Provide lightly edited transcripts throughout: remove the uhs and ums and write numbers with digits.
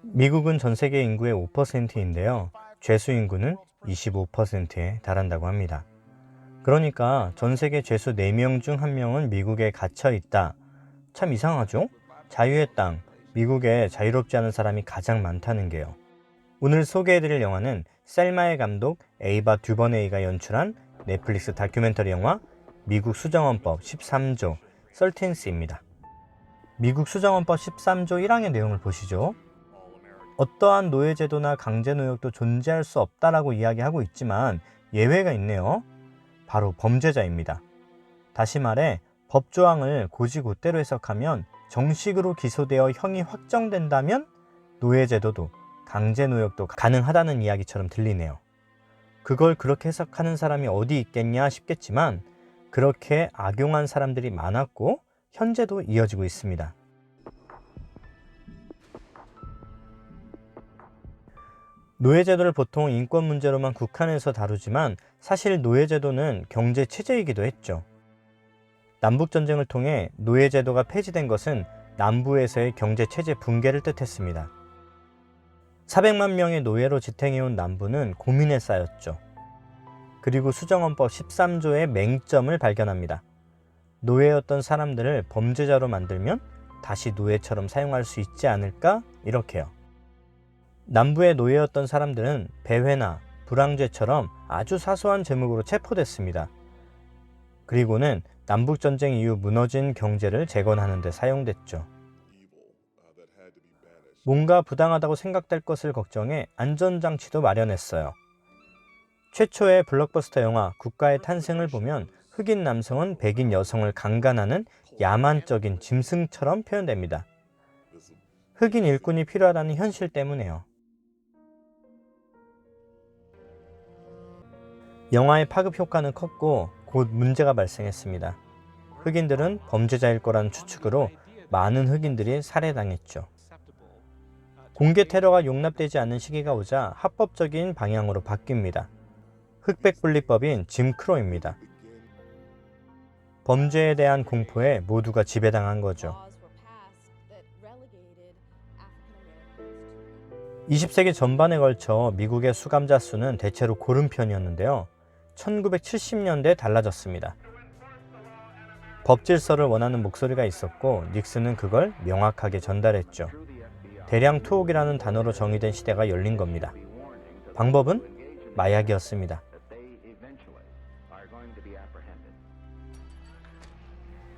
미국은 전 세계 인구의 5%인데요. 죄수 인구는 25%에 달한다고 합니다. 그러니까 전 세계 죄수 4명 중 1명은 미국에 갇혀 있다. 참 이상하죠? 자유의 땅, 미국에 자유롭지 않은 사람이 가장 많다는 게요. 오늘 소개해드릴 영화는 셀마의 감독 에이바 듀버네이가 연출한 넷플릭스 다큐멘터리 영화 미국 수정헌법 13조 설틴스입니다. 미국 수정헌법 13조 1항의 내용을 보시죠. 어떠한 노예제도나 강제노역도 존재할 수 없다라고 이야기하고 있지만 예외가 있네요. 바로 범죄자입니다. 다시 말해 법조항을 곧이곧대로 해석하면 정식으로 기소되어 형이 확정된다면 노예제도도 강제노역도 가능하다는 이야기처럼 들리네요. 그걸 그렇게 해석하는 사람이 어디 있겠냐 싶겠지만 그렇게 악용한 사람들이 많았고 현재도 이어지고 있습니다. 노예제도를 보통 인권 문제로만 국한해서 다루지만 사실 노예제도는 경제체제이기도 했죠. 남북전쟁을 통해 노예제도가 폐지된 것은 남부에서의 경제체제 붕괴를 뜻했습니다. 400만 명의 노예로 지탱해온 남부는 고민에 쌓였죠. 그리고 수정헌법 13조의 맹점을 발견합니다. 노예였던 사람들을 범죄자로 만들면 다시 노예처럼 사용할 수 있지 않을까? 이렇게요. 남부의 노예였던 사람들은 배회나 불황죄처럼 아주 사소한 제목으로 체포됐습니다. 그리고는 남북전쟁 이후 무너진 경제를 재건하는 데 사용됐죠. 뭔가 부당하다고 생각될 것을 걱정해 안전장치도 마련했어요. 최초의 블록버스터 영화 국가의 탄생을 보면 흑인 남성은 백인 여성을 강간하는 야만적인 짐승처럼 표현됩니다. 흑인 일꾼이 필요하다는 현실 때문에요. 영화의 파급 효과는 컸고 곧 문제가 발생했습니다. 흑인들은 범죄자일 거라는 추측으로 많은 흑인들이 살해당했죠. 공개 테러가 용납되지 않는 시기가 오자 합법적인 방향으로 바뀝니다. 흑백분리법인 짐 크로입니다. 범죄에 대한 공포에 모두가 지배당한 거죠. 20세기 전반에 걸쳐 미국의 수감자 수는 대체로 고른 편이었는데요. 1970년대에 달라졌습니다. 법 질서를 원하는 목소리가 있었고 닉슨은 그걸 명확하게 전달했죠. 대량 투옥이라는 단어로 정의된 시대가 열린 겁니다. 방법은 마약이었습니다.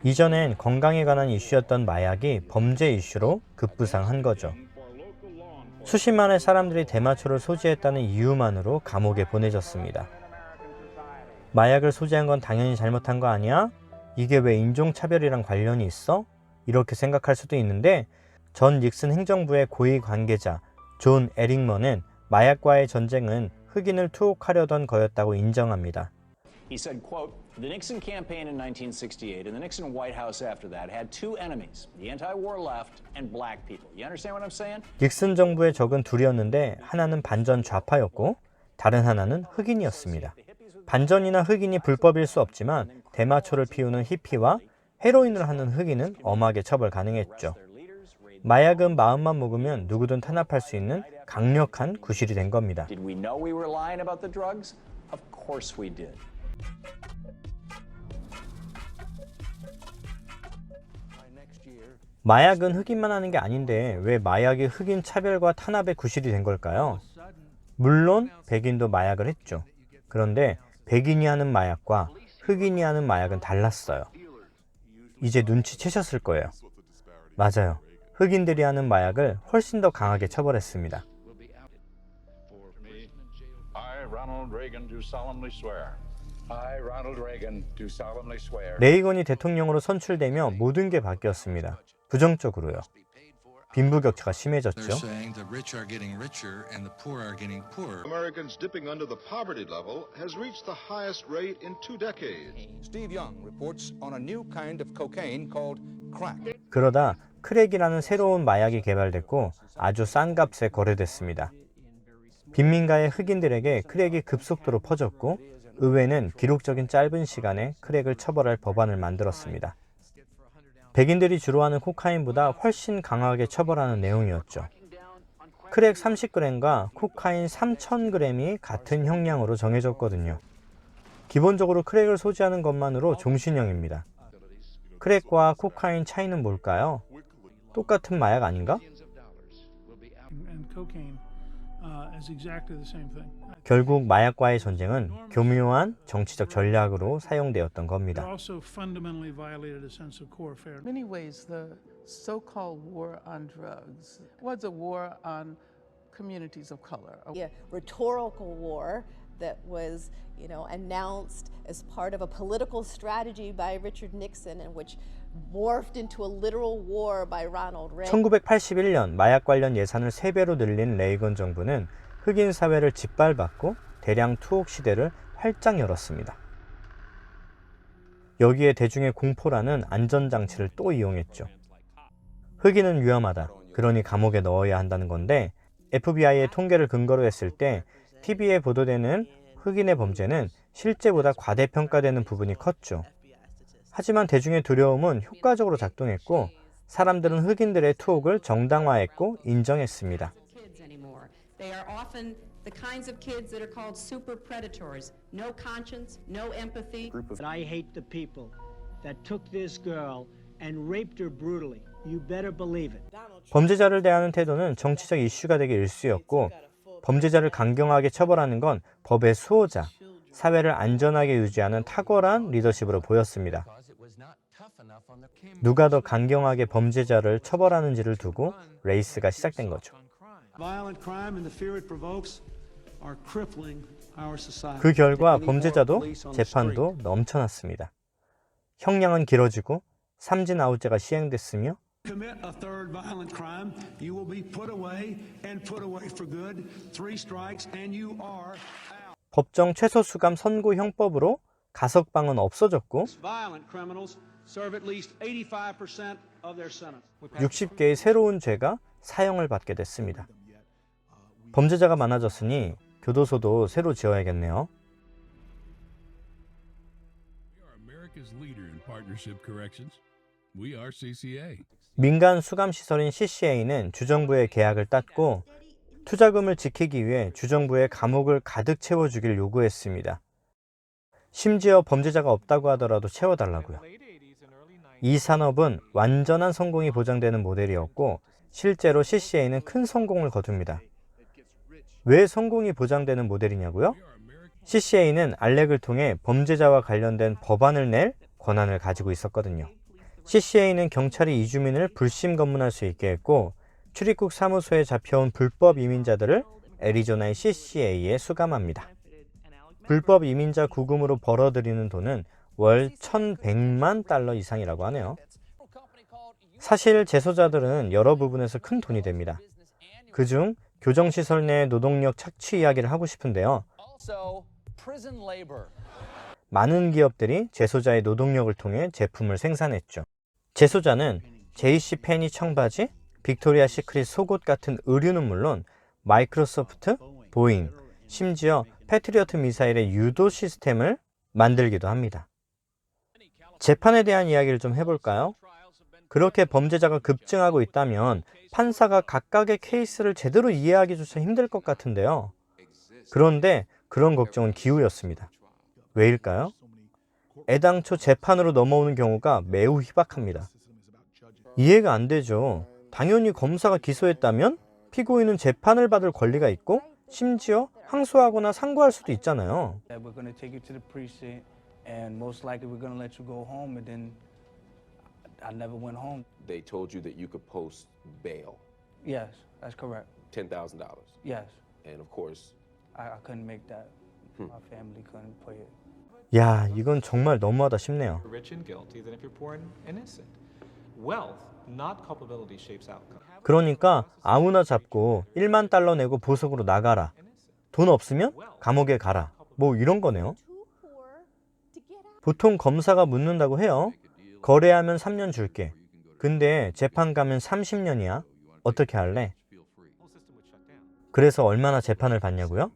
이전엔 건강에 관한 이슈였던 마약이 범죄 이슈로 급부상한 거죠. 수십만의 사람들이 대마초를 소지했다는 이유만으로 감옥에 보내졌습니다. 마약을 소지한 건 당연히 잘못한 거 아니야? 이게 왜 인종차별이랑 관련이 있어? 이렇게 생각할 수도 있는데 전 닉슨 행정부의 고위 관계자 존 에릭먼은 마약과의 전쟁은 흑인을 투옥하려던 거였다고 인정합니다. He said, quote, "The Nixon campaign in 1968 and the Nixon White House after that had two enemies, the anti-war left and black people. You understand what I'm saying?" 닉슨 정부의 적은 둘이었는데 하나는 반전 좌파였고 다른 하나는 흑인이었습니다. 반전이나 흑인이 불법일 수 없지만 대마초를 피우는 히피와 헤로인을 하는 흑인은 엄하게 처벌 가능했죠. 마약은 마음만 먹으면 누구든 탄압할 수 있는 강력한 구실이 된 겁니다. Did we know we were lying about the drugs? Of course we did. 마약은 흑인만 하는 게 아닌데 왜 마약이 흑인 차별과 탄압의 구실이 된 걸까요? 물론 백인도 마약을 했죠. 그런데 백인이 하는 마약과 흑인이 하는 마약은 달랐어요. 이제 눈치채셨을 거예요. 맞아요. 흑인들이 하는 마약을 훨씬 더 강하게 처벌했습니다. 레이건이 대통령으로 선출되며 모든 게 바뀌었습니다. 부정적으로요. 빈부격차가 심해졌죠. Americans dipping under the poverty level has reached the highest rate in 2 decades. Steve Young reports on a new kind of cocaine called crack. 그러다 크랙이라는 새로운 마약이 개발됐고 아주 싼 값에 거래됐습니다. 빈민가의 흑인들에게 크랙이 급속도로 퍼졌고 의회는 기록적인 짧은 시간에 크랙을 처벌할 법안을 만들었습니다. 백인들이 주로 하는 코카인보다 훨씬 강하게 처벌하는 내용이었죠. 크랙 30g과 코카인 3000g이 같은 형량으로 정해졌거든요. 기본적으로 크랙을 소지하는 것만으로 종신형입니다. 크랙과 코카인 차이는 뭘까요? 똑같은 마약 아닌가? and cocaine is exactly the same thing. 결국 마약과의 전쟁은 교묘한 정치적 전략으로 사용되었던 It 겁니다. also fundamentally violated a sense of core fairness. In many ways, the so-called war on drugs was a war on communities of color. A rhetorical war that was, announced as part of a political strategy by Richard Nixon, and which morphed into a literal war by Ronald Reagan. 1981년 마약 관련 예산을 3배로 늘린 레이건 정부는 흑인 사회를 짓밟았고 대량 투옥 시대를 활짝 열었습니다. 여기에 대중의 공포라는 안전장치를 또 이용했죠. 흑인은 위험하다. 그러니 감옥에 넣어야 한다는 건데 FBI의 통계를 근거로 했을 때 TV에 보도되는 흑인의 범죄는 실제보다 과대평가되는 부분이 컸죠. 하지만 대중의 두려움은 효과적으로 작동했고 사람들은 흑인들의 투옥을 정당화했고 인정했습니다. They are often the kinds of kids that are called super predators. No conscience, no empathy. I hate the people that took this girl and raped her brutally. You better believe it. 범죄자를 대하는 태도는 정치적 이슈가 되기 일쑤였고 범죄자를 강경하게 처벌하는 건 법의 수호자, 사회를 안전하게 유지하는 탁월한 리더십으로 보였습니다. 누가 더 강경하게 범죄자를 처벌하는지를 두고 레이스가 시작된 거죠. 그 결과 범죄자도 재판도 넘쳐났습니다. 형량은 길어지고 삼진 아웃제가 시행됐으며 법정 최소 수감 선고 형법으로 가석방은 없어졌고 60개의 새로운 죄가 사형을 받게 됐습니다. 범죄자가 많아졌으니 교도소도 새로 지어야겠네요. 민간 수감시설인 CCA는 주정부의 계약을 땄고 투자금을 지키기 위해 주정부에 감옥을 가득 채워주길 요구했습니다. 심지어 범죄자가 없다고 하더라도 채워달라고요. 이 산업은 완전한 성공이 보장되는 모델이었고 실제로 CCA는 큰 성공을 거둡니다. 왜 성공이 보장되는 모델이냐고요? CCA는 알렉을 통해 범죄자와 관련된 법안을 낼 권한을 가지고 있었거든요. CCA는 경찰이 이주민을 불심 검문할 수 있게 했고 출입국 사무소에 잡혀온 불법 이민자들을 애리조나의 CCA에 수감합니다. 불법 이민자 구금으로 벌어들이는 돈은 월 1,100만 달러 이상이라고 하네요. 사실 재소자들은 여러 부분에서 큰 돈이 됩니다. 그중 교정시설 내 노동력 착취 이야기를 하고 싶은데요. 많은 기업들이 재소자의 노동력을 통해 제품을 생산했죠. 재소자는 JCPenney 청바지, 빅토리아 시크릿 속옷 같은 의류는 물론 마이크로소프트, 보잉, 심지어 패트리어트 미사일의 유도 시스템을 만들기도 합니다. 재판에 대한 이야기를 좀 해볼까요? 그렇게 범죄자가 급증하고 있다면 판사가 각각의 케이스를 제대로 이해하기조차 힘들 것 같은데요. 그런데 그런 걱정은 기우였습니다. 왜일까요? 애당초 재판으로 넘어오는 경우가 매우 희박합니다. 이해가 안 되죠. 당연히 검사가 기소했다면 피고인은 재판을 받을 권리가 있고 심지어 항소하거나 상고할 수도 있잖아요. They told you that you could post bail. Yes, that's correct. $10,000. Yes. And of course, I couldn't make that. My family couldn't pay it. 야, 이건 정말 너무하다 싶네요. Rich and guilty than if you're poor and innocent. Wealth, not culpability, shapes outcome. 그러니까 아무나 잡고 1만 달러 내고 보석으로 나가라. 돈 없으면 감옥에 가라. 뭐 이런 거네요. 보통 검사가 묻는다고 해요. 거래하면 3년 줄게. 근데 재판 가면 30년이야. 어떻게 할래? 그래서 얼마나 재판을 받냐고요?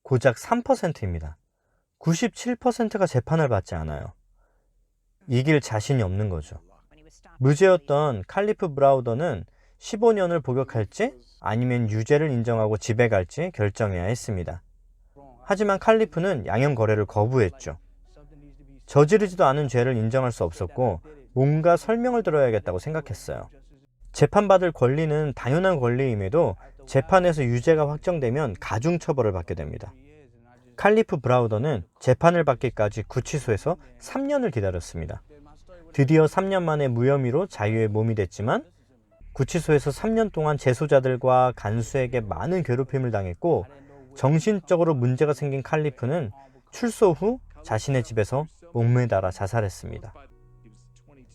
고작 3%입니다. 97%가 재판을 받지 않아요. 이길 자신이 없는 거죠. 무죄였던 칼리프 브라우더는 15년을 복역할지 아니면 유죄를 인정하고 집에 갈지 결정해야 했습니다. 하지만 칼리프는 양형 거래를 거부했죠. 저지르지도 않은 죄를 인정할 수 없었고 뭔가 설명을 들어야겠다고 생각했어요. 재판받을 권리는 당연한 권리임에도 재판에서 유죄가 확정되면 가중처벌을 받게 됩니다. 칼리프 브라우더는 재판을 받기까지 구치소에서 3년을 기다렸습니다. 드디어 3년 만에 무혐의로 자유의 몸이 됐지만 구치소에서 3년 동안 재소자들과 간수에게 많은 괴롭힘을 당했고 정신적으로 문제가 생긴 칼리프는 출소 후 자신의 집에서 목매달아 자살했습니다.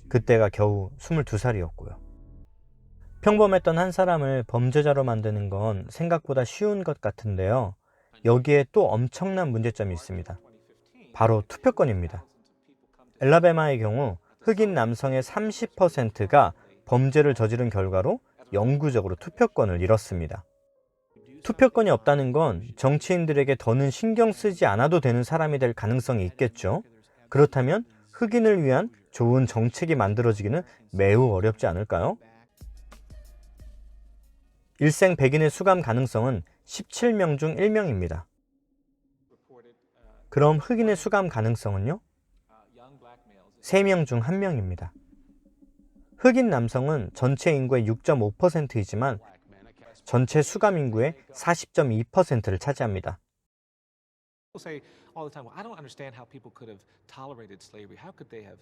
그때가 겨우 22살이었고요. 평범했던 한 사람을 범죄자로 만드는 건 생각보다 쉬운 것 같은데요. 여기에 또 엄청난 문제점이 있습니다. 바로 투표권입니다. 엘라베마의 경우 흑인 남성의 30%가 범죄를 저지른 결과로 영구적으로 투표권을 잃었습니다. 투표권이 없다는 건 정치인들에게 더는 신경 쓰지 않아도 되는 사람이 될 가능성이 있겠죠. 그렇다면 흑인을 위한 좋은 정책이 만들어지기는 매우 어렵지 않을까요? 일생 백인의 수감 가능성은 17명 중 1명입니다. 그럼 흑인의 수감 가능성은요? 3명 중 1명입니다. 흑인 남성은 전체 인구의 6.5%이지만 전체 수감 인구의 40.2%를 차지합니다. People say all the time, well, I don't understand how people could have tolerated slavery. How could they have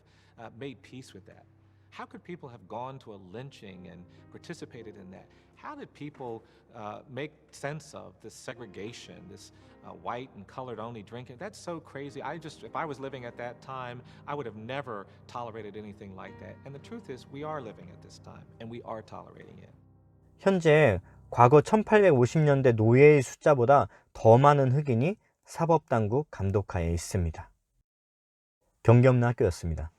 made peace with that? How could people have gone to a lynching and participated in that? How did people make sense of this segregation, this white and colored only drinking? That's so crazy. If I was living at that time, I would have never tolerated anything like that. And the truth is, we are living at this time, and we are tolerating it. 현재 과거 1850년대 노예의 숫자보다 더 많은 흑인이 사법당국 감독하에 있습니다. 경기 없는 학교였습니다.